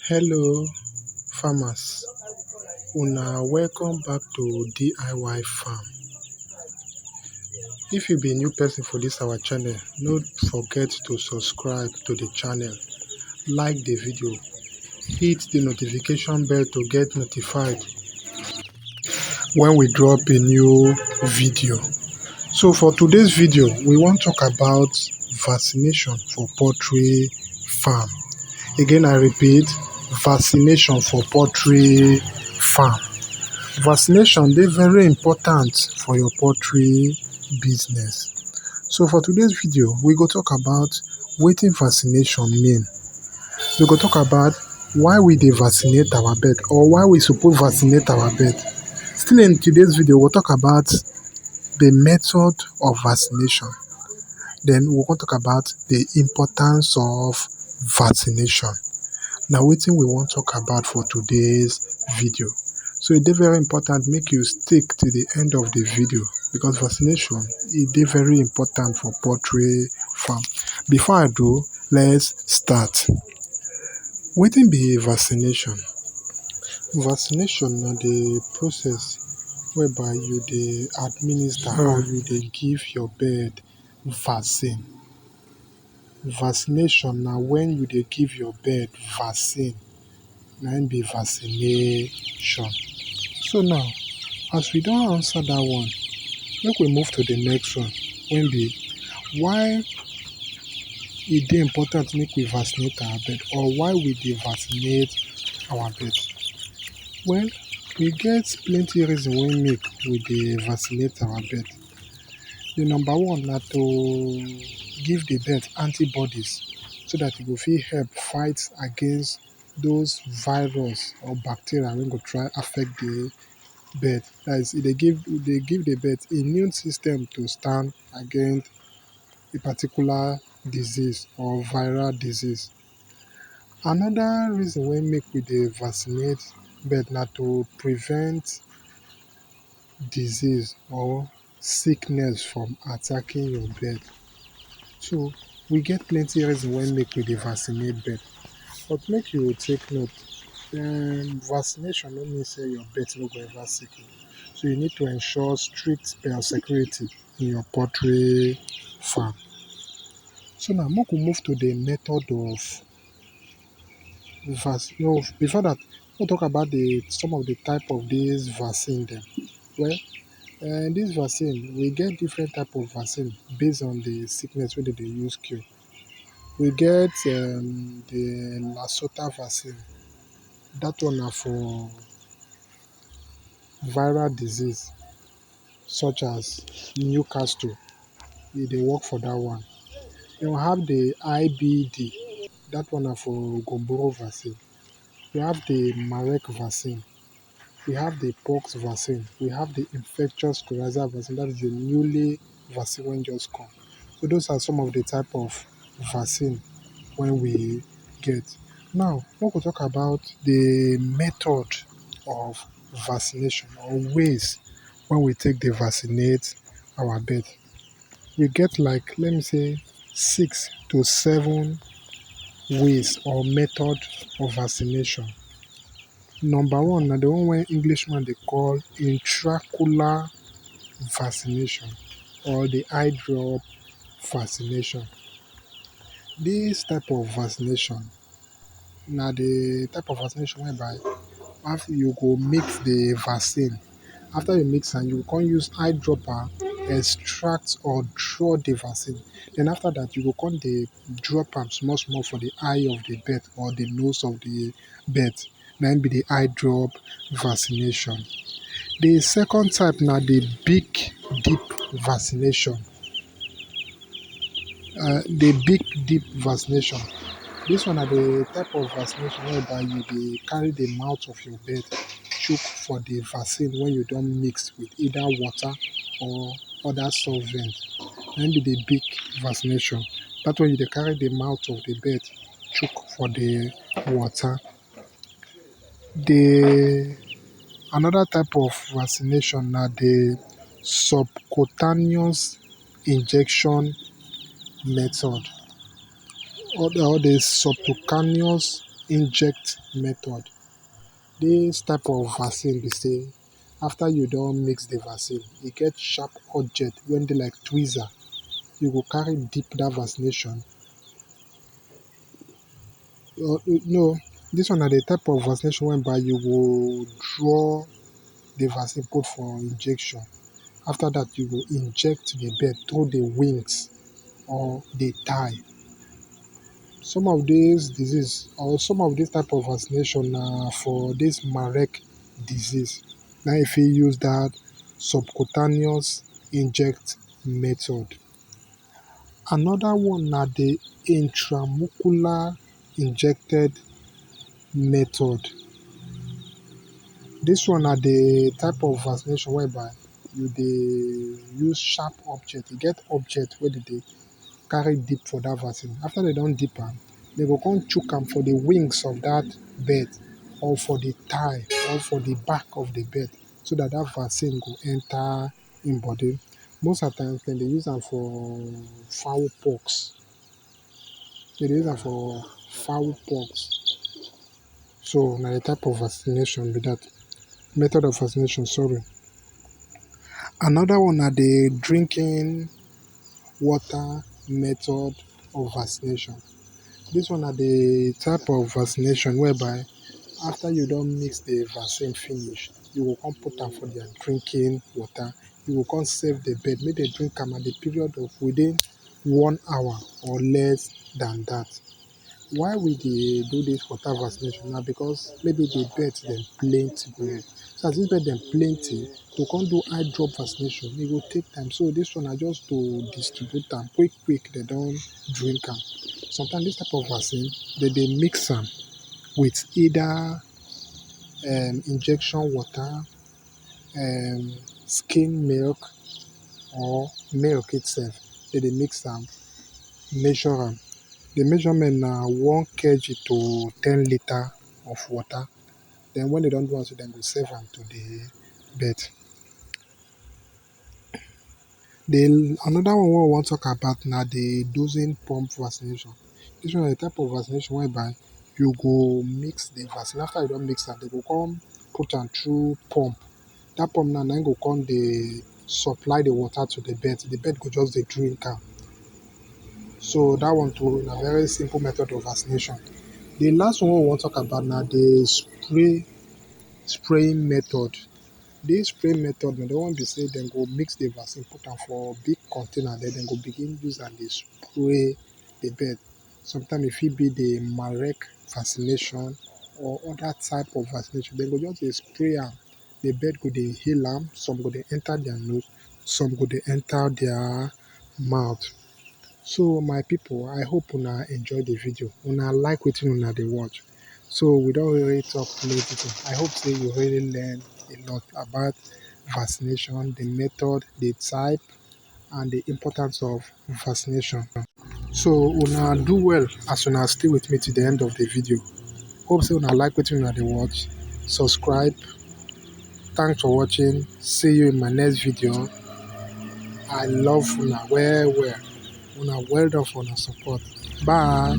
Hello farmers, una welcome back to DIY farm. If you be a new person for this our channel, no forget to subscribe to the channel, like the video, hit the notification bell to get notified when we drop a new video. So for today's video, we want to talk about vaccination for poultry farm. Again, I repeat, vaccination for poultry farm. Vaccination dey very important for your poultry business. So for today's video, we go talk about wetin vaccination mean. We go talk about why we dey vaccinate our bird or why we suppose vaccinate our bird. Still in today's video, we'll talk about the method of vaccination. Then we go talk about the importance of vaccination. Na wetin we wan talk about for today's video. So e dey very important make you stick to the end of the video because vaccination e dey very important for poultry farm. Before I do, let's start. Wetin be vaccination? Vaccination na the process whereby you dey administer or you dey give your bird vaccine. Vaccination na when you dey give your bird vaccine, na im be vaccination. So now, as we don answer that one, make we move to the next one wey be why e dey important make we vaccinate our bird or why we dey vaccinate our bird. Well, we get plenty reason wey make we dey vaccinate our bird. The number one na to give the bird antibodies so that e go fit help fight against those virus or bacteria wey go try affect the bird. That is, e dey give the bird immune system to stand against a particular disease or viral disease. Another reason wey make we dey vaccinate bird na to prevent disease or sickness from attacking your bird. So we get plenty reason wey make we dey vaccinate bird, but make you take note, vaccination no mean say your bird no go ever sick. So you need to ensure strict biosecurity in your poultry farm. So now make we move to the method of before that, we'll talk about some of the type of these vaccine dem. Well, this vaccine, we get different type of vaccine based on the sickness wey dem dey use cure. We get the Lasota vaccine. That one na for viral disease such as Newcastle. E dey work for that one. Then we have the IBD. That one na for Gumboro vaccine. We have the Marek vaccine. We have the pox vaccine. We have the infectious coryza vaccine. That is the newly vaccine wey just come. So those are some of the type of vaccine when we get. Now, make we talk about the method of vaccination or ways when we take dey vaccinate our bird. We get like, let me say, 6 to 7 ways or method of vaccination. Number one na the one wey Englishman dey call intraocular vaccination or the eye drop vaccination. This type of vaccination na the type of vaccination whereby after you go mix the vaccine. After you mix am, you go come use eyedropper extract or draw the vaccine. Then after that, you go come dey drop am small small for the eye of the bird or the nose of the bird. Na im be the eye drop vaccination. The second type na the beak deep vaccination. The beak deep vaccination. This one na the type of vaccination whereby you dey carry the mouth of your bird chook for the vaccine wey you don mix with either water or other solvent. Na im be the beak vaccination. That one you dey carry the mouth of the bird chook for the water. Another type of vaccination na the subcutaneous injection method or the subcutaneous inject method. This type of vaccine be say after you don mix the vaccine, e get sharp object wey dey like tweezer. You go carry dip that vaccination. No, this one na the type of vaccination whereby you go draw the vaccine put for injection. After that, you go inject the bird through the wings or the thigh. Some of these disease or some of this type of vaccination na for this marek disease. Now if you use that subcutaneous inject method. Another one na the intramuscular injected method. This one na the type of vaccination whereby you dey use sharp object. E get object wey dey carry dip for that vaccine. After they don dip am, they go come chook am for the wings of that bird or for the thigh or for the back of the bird so that that vaccine go enter im body. Most of times dem dey use am for fowl pox. Dem dey use am for fowl pox. So na the type of vaccination be that. Method of vaccination, sorry. Another one na the drinking water method of vaccination. This one na the type of vaccination whereby after you don mix the vaccine finish, you go come put am for their drinking water. You go come save the bird make dem drink am at the period of within 1 hour or less than that. Why we dey do this water vaccination na because maybe the birds dem plenty well. So as this bird dem plenty, to come do eye drop vaccination, e go take time. So this one na just to distribute am quick quick, dem don drink am. Sometimes this type of vaccine, dem dey mix am with either injection water, skim milk or milk itself. Dem dey mix am, measure am. The measurement na 1 kg to 10 litre of water. Then when dem don do am so, dem go serve am to the bird. Another one wey we wan talk about na the dosing pump vaccination. This one na the type of vaccination whereby you go mix the vaccine. After you don mix am, dem go come put am through pump. That pump now na im go come dey supply the water to the bird. The bird go just dey drink am. So that one too na very simple method of vaccination. The last one wey we wan talk about na the spraying method. This spraying method na the one be say dem go mix the vaccine, put am for big container, then dem go begin use am dey spray the bird. Sometimes e fit be the marek vaccination or other type of vaccination. Dem go just dey spray am. The bird go dey inhale am, some go dey enter their nose, some go dey enter their mouth. So my people, I hope una enjoy the video. Una like wetin una dey watch. So we don really talk plenty things. I hope say you really learn a lot about vaccination, the method, the type, and the importance of vaccination. So una do well as una stay with me till the end of the video. Hope say una like wetin una dey watch. Subscribe. Thanks for watching. See you in my next video. I love una well well. Una well done for una support. Bye.